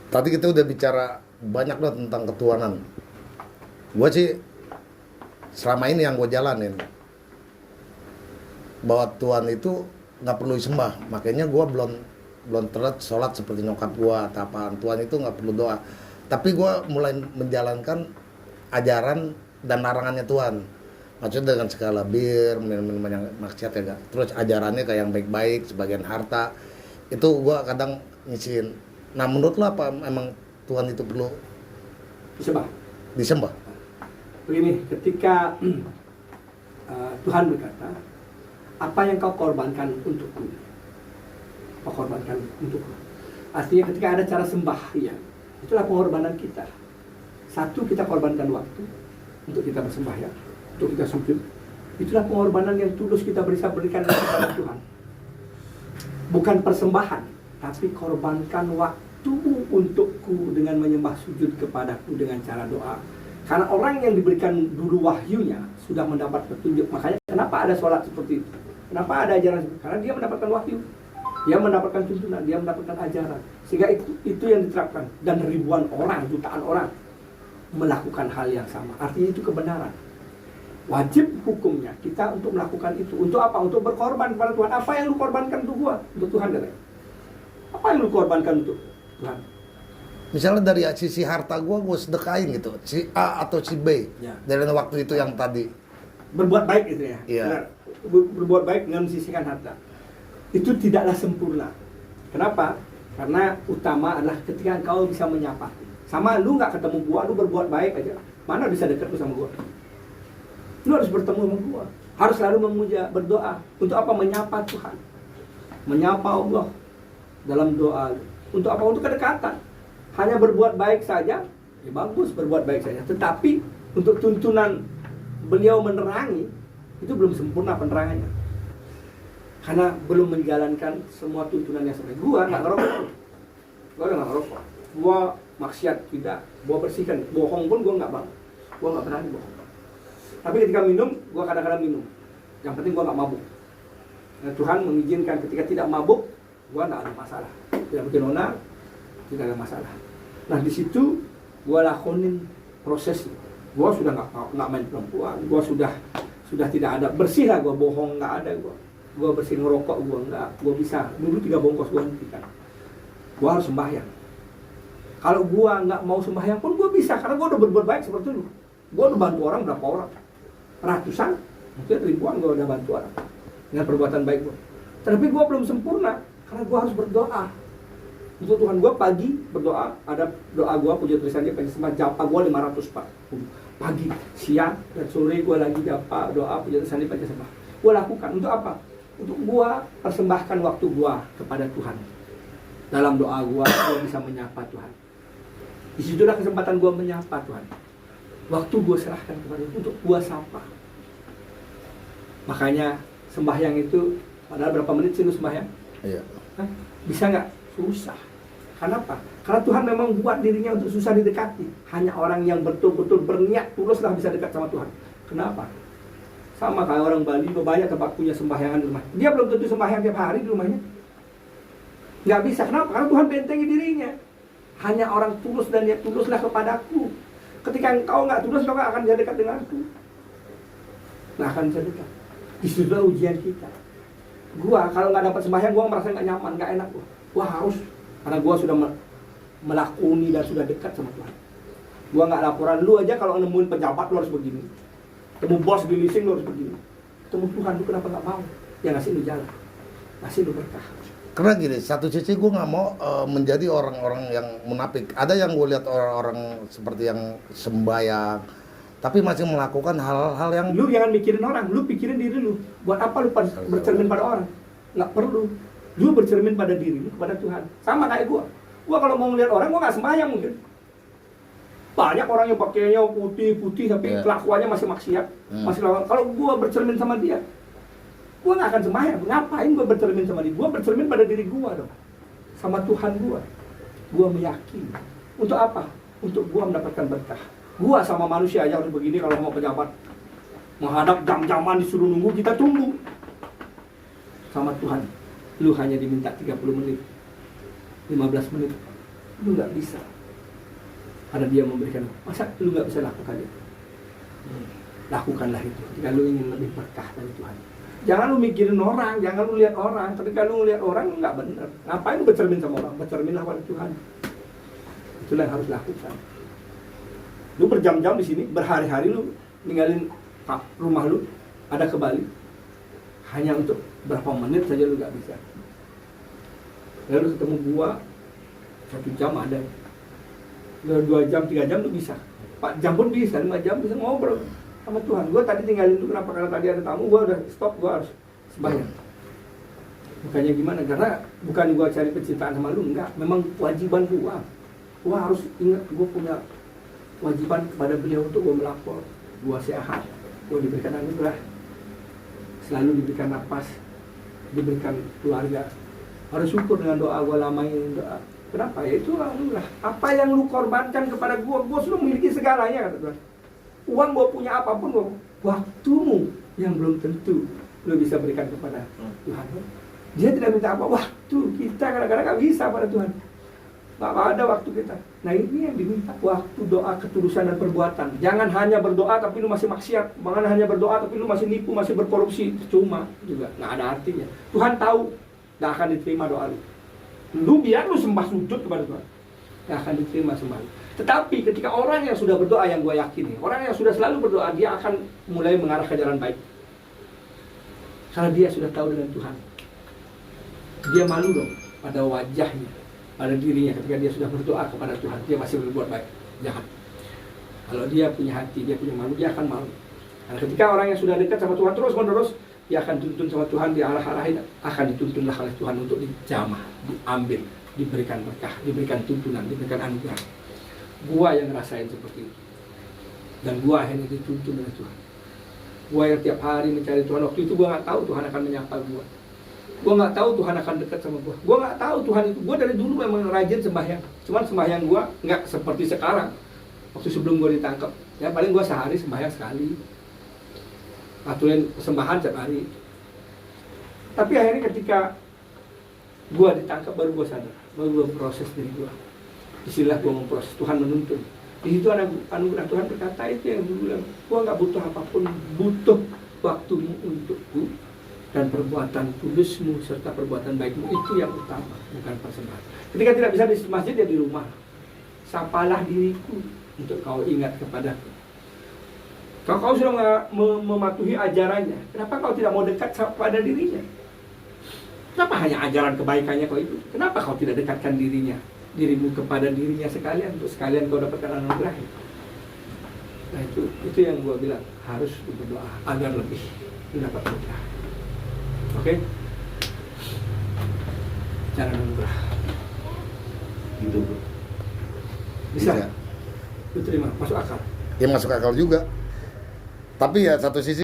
Tadi kita udah bicara banyak loh tentang ketuhanan. Gue sih selama ini yang gue jalanin bahwa Tuhan itu nggak perlu disembah. Makanya gue belum telat sholat seperti nyokap gue atau apaan. Tuhan itu nggak perlu doa. Tapi gue mulai menjalankan ajaran dan larangannya Tuhan. Maksudnya dengan segala bir, minuman yang maksiat ya gak. Terus ajarannya kayak yang baik-baik, sebagian harta. Itu gue kadang ngisiin. Nah menurut lo apa emang Tuhan itu perlu disembah? Begini, ketika Tuhan berkata, apa yang kau korbankan untukku? Kau korbankan untukku. Artinya ketika ada cara sembahyang, itulah pengorbanan kita. Satu, kita korbankan waktu untuk kita bersembahyang, untuk kita sujud. Itulah pengorbanan yang tulus kita berikan kepada Tuhan. Bukan persembahan, tapi korbankan waktumu untukku dengan menyembah sujud kepadaku dengan cara doa. Karena orang yang diberikan dulu wahyunya sudah mendapat petunjuk. Makanya kenapa ada sholat seperti itu? Kenapa ada ajaran? Karena dia mendapatkan wahyu, dia mendapatkan tuntunan, dia mendapatkan ajaran. Sehingga itu yang diterapkan. Dan ribuan orang, jutaan orang melakukan hal yang sama. Artinya itu kebenaran. Wajib hukumnya kita untuk melakukan itu. Untuk apa? Untuk berkorban kepada Tuhan. Apa yang lu korbankan untuk gua? Untuk Tuhan katanya. Apa yang lu korbankan untuk Tuhan? Misalnya dari sisi harta gue sedekain gitu, si A atau si B ya. Dari waktu itu yang tadi berbuat baik itu ya, iya. Berbuat baik dengan sisihkan harta itu tidaklah sempurna. Kenapa? Karena utama adalah ketika engkau bisa menyapa. Sama lu nggak ketemu gua, lu berbuat baik aja, mana bisa dekat lu sama gua? Lu harus bertemu sama gua, harus selalu memuja, berdoa. Untuk apa? Menyapa Tuhan, menyapa Allah dalam doa. Untuk apa? Untuk kedekatan. Hanya berbuat baik saja, ya bagus berbuat baik saja. Tetapi untuk tuntunan beliau menerangi, itu belum sempurna penerangannya. Karena belum menjalankan semua tuntunan yang sampai. Gua nggak ngerokok, gua nggak ngerokok. Gua maksiat tidak, gua bersihkan. Bohong pun gua nggak bang, gua nggak berani bohong. Tapi ketika minum, gua kadang-kadang minum. Yang penting gua nggak mabuk. Nah, Tuhan mengizinkan ketika tidak mabuk, gua nggak ada masalah. Tidak bikin onar, tidak ada masalah. Nah di situ gua lakonin proses. Gua sudah nggak main perempuan. Gua sudah tidak ada, bersih lah. Gua bohong nggak ada. Gua bersih, ngerokok gua nggak. Gua bisa dulu 3 bongkos gua hentikan. Gua harus sembahyang. Kalau gua nggak mau sembahyang pun gua bisa, karena gua udah berbuat baik seperti itu. Gua udah bantu orang berapa orang, ratusan, mungkin ribuan gua udah bantu orang dengan perbuatan baik gua. Tapi gua belum sempurna, karena gua harus berdoa. Untuk Tuhan gua pagi berdoa, ada doa gua puja tulisan dia pengen sembah japa gua 500 pak. Pagi, siang, dan sore gua lagi japa doa puja tulisan dia pengen sembah. Gua lakukan untuk apa? Untuk gua persembahkan waktu gua kepada Tuhan. Dalam doa gua bisa menyapa Tuhan. Disitulah kesempatan gua menyapa Tuhan. Waktu gua serahkan kepada Tuhan untuk gua sapa. Makanya sembahyang itu, padahal berapa menit sih lu sembahyang? Iya. Hah? Bisa nggak? Susah. Kenapa? Karena Tuhan memang buat dirinya untuk susah didekati. Hanya orang yang betul-betul berniat tuluslah bisa dekat sama Tuhan. Kenapa? Sama kayak orang Bali, banyak tempat punya sembahyangan di rumah. Dia belum tentu sembahyang tiap hari di rumahnya. Nggak bisa. Kenapa? Karena Tuhan bentengi dirinya. Hanya orang tulus dan niat tuluslah kepadaku. Ketika engkau nggak tulus, engkau nggak akan bisa dekat denganku. Nggak akan bisa dekat. Disitulah ujian kita. Gua kalau nggak dapat sembahyang, gua merasa nggak nyaman, nggak enak gua. Gua harus, karena gua sudah melakoni dan sudah dekat sama Tuhan. Gua nggak laporan. Lu aja kalau nemuin pejabat lu harus begini, ketemu bos di leasing lu harus begini, ketemu Tuhan lu kenapa nggak mau? Ya ngasih lu jalan, ngasih lu berkah. Karena gini, satu sisi gue nggak mau menjadi orang-orang yang munafik. Ada yang gue lihat orang-orang seperti yang sembahyang, tapi masih melakukan hal-hal yang... Lu jangan mikirin orang, lu pikirin diri lu. Buat apa lu bercermin pada orang? Nggak perlu. Lu bercermin pada diri lu, kepada Tuhan. Sama kayak gua. Gua kalau mau ngeliat orang, gua nggak sembahyang mungkin. Banyak orang yang pakainya putih-putih tapi kelakuannya masih maksiat, masih lawan. Kalau gua bercermin sama dia, gua nggak akan sembahyang. Ngapain gua bercermin sama dia? Gua bercermin pada diri gua dong, sama Tuhan gua. Gua meyakini. Untuk apa? Untuk gua mendapatkan berkah. Gua sama manusia aja harus begini. Kalau mau pejabat menghadap jam-jaman disuruh nunggu, kita tunggu. Sama Tuhan, lu hanya diminta 30 menit, 15 menit. lu nggak bisa. Ada dia memberikan, masa lu nggak bisa lakukan itu? Lakukanlah itu jika lu ingin lebih berkah dari Tuhan. Jangan lu mikirin orang, jangan lu lihat orang. Ketika lu lihat orang, lu nggak benar. Ngapain lu bercermin sama orang? Bercerminlah pada Tuhan. Itulah yang harus lakukan. Lu berjam-jam di sini, berhari-hari lu ninggalin rumah lu, ada ke Bali, hanya untuk berapa menit saja lu nggak bisa. Lalu ketemu gua 1 jam ada, 2 jam, 3 jam lu bisa, 4 jam pun bisa, 5 jam bisa ngobrol sama Tuhan. Gua tadi tinggalin lu kenapa? Karena tadi ada tamu, gua udah stop, gua harus sembahyang. Bukannya gimana? Karena bukan gua cari pencitraan sama lu, enggak. Memang kewajiban gua. Gua harus ingat gua punya kewajiban kepada beliau untuk gua melapor. Gua sehat, gua diberikan anugerah, selalu diberikan napas, diberikan keluarga. Harus syukur dengan doa gua lamain doa. Kenapa? Ya itu anugerah. Apa yang lu korbankan kepada gua sudah memiliki segalanya, kata Tuhan. Uang gua punya apapun, gua waktumu yang belum tentu lu bisa berikan kepada Tuhan. Dia tidak minta apa, waktu kita kadang-kadang gak bisa pada Tuhan. Gak ada waktu kita. Nah ini yang diminta, waktu, doa, ketulusan dan perbuatan. Jangan hanya berdoa tapi lu masih maksiat. Jangan hanya berdoa tapi lu masih nipu, masih berkorupsi. Cuma juga gak ada artinya. Tuhan tahu gak akan diterima doa lu. Lu biar lu sembah sujud kepada Tuhan, gak akan diterima sembah lu. Tetapi ketika orang yang sudah berdoa, yang gue yakini, orang yang sudah selalu berdoa, dia akan mulai mengarah ke jalan baik. Karena dia sudah tahu dengan Tuhan. Dia malu dong pada wajahnya, pada dirinya ketika dia sudah berdoa kepada Tuhan, dia masih berbuat baik, jahat. Kalau dia punya hati, dia punya malu, dia akan malu. Karena ketika orang yang sudah dekat sama Tuhan terus menerus, dia akan tuntun sama Tuhan, diarah-arahin, akan dituntunlah oleh Tuhan untuk dijamah, diambil, diberikan berkah, diberikan tuntunan, diberikan anugerah. Gua yang ngerasain seperti itu, dan gua akhirnya dituntun oleh Tuhan. Gua yang tiap hari mencari Tuhan, waktu itu gua nggak tahu Tuhan akan menyapa gua. Gua nggak tahu Tuhan akan dekat sama gua. Gua nggak tahu Tuhan itu. Gua dari dulu memang rajin sembahyang. Cuman sembahyang gua nggak seperti sekarang. Waktu sebelum gua ditangkap, ya paling gua sehari sembahyang sekali. Aturin persembahan setiap hari. Tapi akhirnya ketika gua ditangkap baru gua sadar, baru gua proses diri gua. Disinilah gua memproses, Tuhan menuntun. Di situ anugerah Tuhan berkata itu yang gua bilang, gua nggak butuh apapun, butuh waktumu untukku dan perbuatan tulusmu serta perbuatan baikmu, itu yang utama, bukan persembahan. Ketika tidak bisa di masjid, ya di rumah. Sapalah diriku untuk kau ingat kepadaku. Kalau kau sudah mematuhi ajarannya, kenapa kau tidak mau dekat pada dirinya? Kenapa hanya ajaran kebaikannya kau itu? Kenapa kau tidak dekatkan dirimu kepada dirinya sekalian, untuk sekalian kau dapatkan anugerah? Nah itu yang gua bilang, harus berdoa agar lebih mendapat anugerah. Oke? Jangan anugerah. Gitu bro. Bisa? Lu terima, masuk akal? Ya masuk akal juga. Tapi ya satu sisi